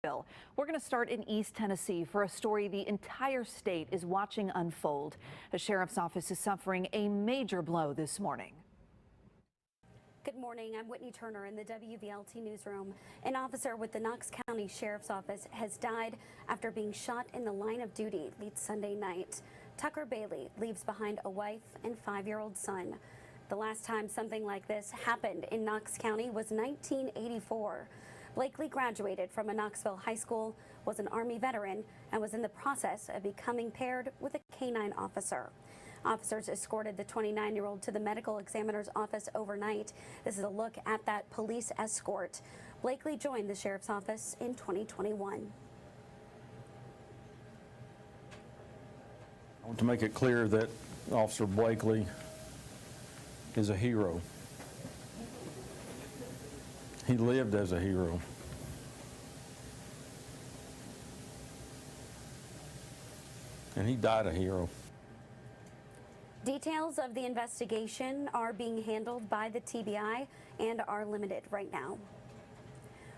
Nashville. We're going to start in East Tennessee for a story the entire state is watching unfold. The sheriff's office is suffering a major blow this morning. Good morning. I'm Whitney Turner in the WVLT newsroom. An officer with the Knox County Sheriff's Office has died after being shot in the line of duty late Sunday night. Tucker Bailey leaves behind a wife and 5-year-old son. The last time something like this happened in Knox County was 1984. Blakely graduated from a Knoxville high school, was an Army veteran, and was in the process of becoming paired with a canine officer. Officers escorted the 29-year-old to the medical examiner's office overnight. This is a look at that police escort. Blakely joined the sheriff's office in 2021. I want to make it clear that Officer Blakely is a hero. He lived as a hero. And he died a hero. Details of the investigation are being handled by the TBI and are limited right now.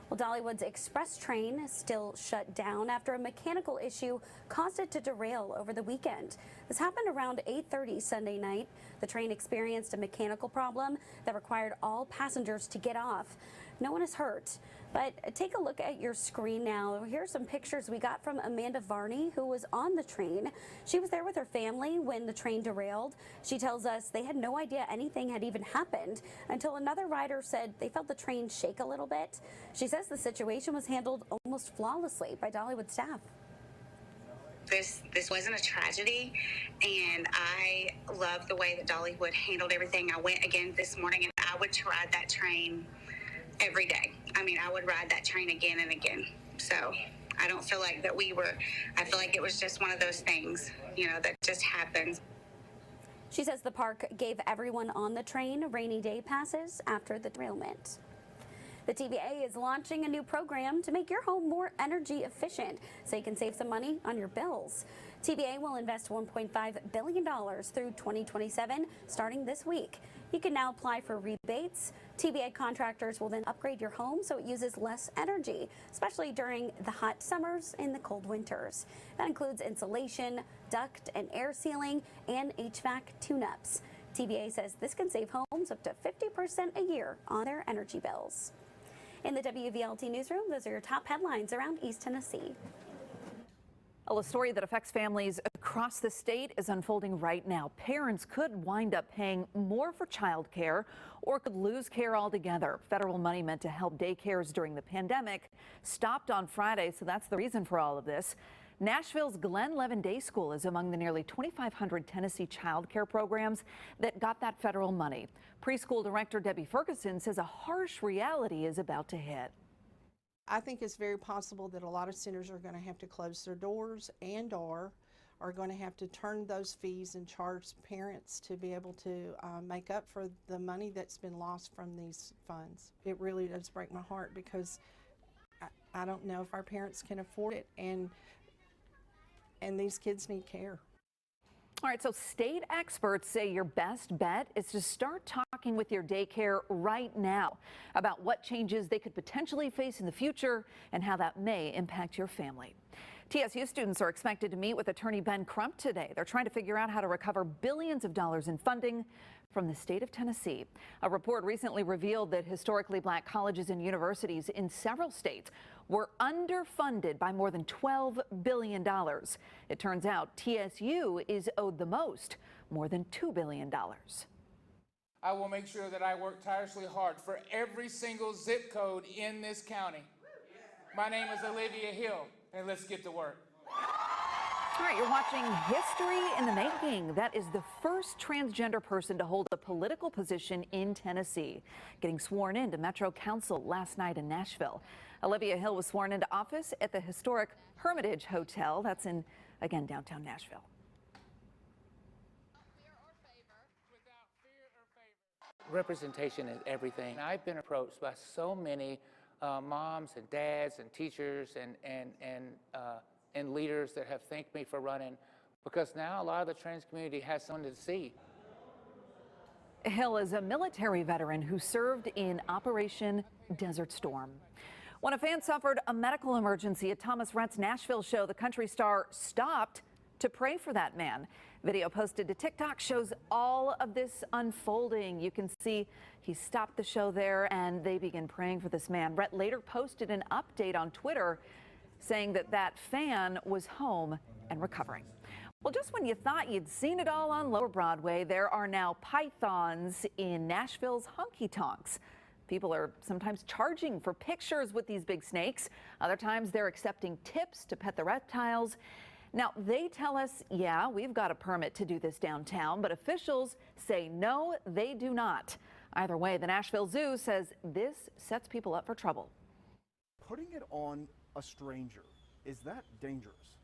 Well, Dollywood's express train is still shut down after a mechanical issue caused it to derail over the weekend. This happened around 8:30 Sunday night. The train experienced a mechanical problem that required all passengers to get off. No one is hurt, but take a look at your screen now. Here's some pictures we got from Amanda Varney, who was on the train. She was there with her family when the train derailed. She tells us they had no idea anything had even happened until another rider said they felt the train shake a little bit. She says the situation was handled almost flawlessly by Dollywood staff. This wasn't a tragedy, and I love the way that Dollywood handled everything. I went again this morning, and I would ride that train every day. I mean, I would ride that train again and again. So I don't feel like that I feel like it was just one of those things, that just happens. She says the park gave everyone on the train rainy day passes after the derailment. The TVA is launching a new program to make your home more energy efficient so you can save some money on your bills. TVA will invest $1.5 billion through 2027 starting this week. You can now apply for rebates. TVA contractors will then upgrade your home so it uses less energy, especially during the hot summers and the cold winters. That includes insulation, duct and air sealing, and HVAC tune-ups. TVA says this can save homes up to 50% a year on their energy bills. In the WVLT newsroom, those are your top headlines around East Tennessee. Well, a story that affects families across the state is unfolding right now. Parents could wind up paying more for child care or could lose care altogether. Federal money meant to help daycares during the pandemic stopped on Friday, so that's the reason for all of this. Nashville's Glen Levin Day School is among the nearly 2,500 Tennessee child care programs that got that federal money. Preschool director Debbie Ferguson says a harsh reality is about to hit. I think it's very possible that a lot of centers are going to have to close their doors and are going to have to turn those fees and charge parents to be able to make up for the money that's been lost from these funds. It really does break my heart because I don't know if our parents can afford it, and these kids need care. All right, so state experts say your best bet is to start talking with your daycare right now about what changes they could potentially face in the future and how that may impact your family. TSU students are expected to meet with attorney Ben Crump today. They're trying to figure out how to recover billions of dollars in funding from the state of Tennessee. A report recently revealed that historically black colleges and universities in several states were underfunded by more than $12 billion. It turns out TSU is owed the most, more than $2 billion. I will make sure that I work tirelessly hard for every single zip code in this county. My name is Olivia Hill, and let's get to work. All right, you're watching History in the Making. That is the first transgender person to hold a political position in Tennessee, getting sworn into Metro Council last night in Nashville. Olivia Hill was sworn into office at the historic Hermitage Hotel. That's in, again, downtown Nashville. Representation is everything. I've been approached by so many moms and dads and teachers and leaders that have thanked me for running, because now a lot of the trans community has someone to see. Hill is a military veteran who served in Operation Desert Storm. When a fan suffered a medical emergency at Thomas Rhett's Nashville show, the country star stopped to pray for that man. Video posted to TikTok shows all of this unfolding. You can see he stopped the show there and they begin praying for this man. Rhett later posted an update on Twitter saying that that fan was home and recovering. Well, just when you thought you'd seen it all on Lower Broadway, there are now pythons in Nashville's honky tonks. People are sometimes charging for pictures with these big snakes. Other times they're accepting tips to pet the reptiles. Now, they tell us, yeah, we've got a permit to do this downtown, but officials say no, they do not. Either way, the Nashville Zoo says this sets people up for trouble. Putting it on a stranger, is that dangerous?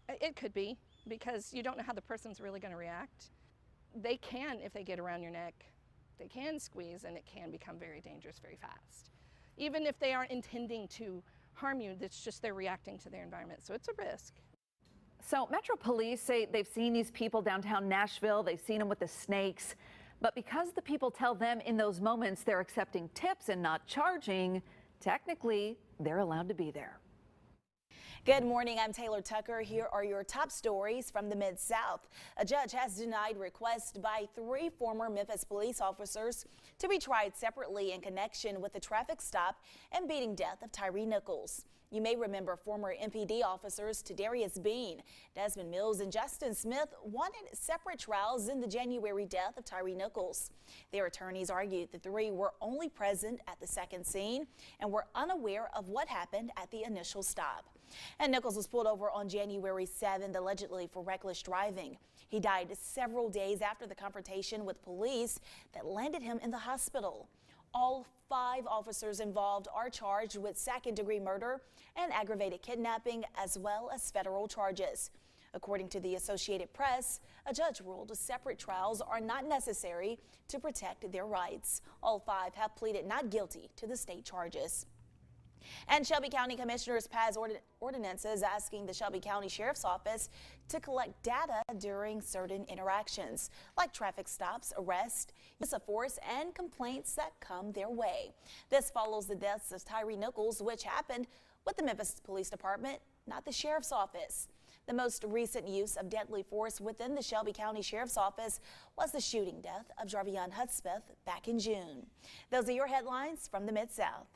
It could be, because you don't know how the person's really going to react. They can, if they get around your neck, they can squeeze, and it can become very dangerous very fast. Even if they aren't intending to harm you, it's just they're reacting to their environment, so it's a risk. So Metro Police say they've seen these people downtown Nashville. They've seen them with the snakes. But because the people tell them in those moments they're accepting tips and not charging, technically they're allowed to be there. Good morning, I'm Taylor Tucker. Here are your top stories from the Mid-South. A judge has denied requests by 3 former Memphis police officers to be tried separately in connection with the traffic stop and beating death of Tyree Nichols. You may remember former MPD officers Tadarius Bean, Desmond Mills, and Justin Smith wanted separate trials in the January death of Tyree Nichols. Their attorneys argued the 3 were only present at the second scene and were unaware of what happened at the initial stop. And Nichols was pulled over on January 7th, allegedly for reckless driving. He died several days after the confrontation with police that landed him in the hospital. All 5 officers involved are charged with second-degree murder and aggravated kidnapping, as well as federal charges. According to the Associated Press, a judge ruled separate trials are not necessary to protect their rights. All 5 have pleaded not guilty to the state charges. And Shelby County commissioners passed ordinances asking the Shelby County Sheriff's Office to collect data during certain interactions, like traffic stops, arrests, use of force, and complaints that come their way. This follows the deaths of Tyree Nichols, which happened with the Memphis Police Department, not the Sheriff's Office. The most recent use of deadly force within the Shelby County Sheriff's Office was the shooting death of Jarvion Hudspeth back in June. Those are your headlines from the Mid-South.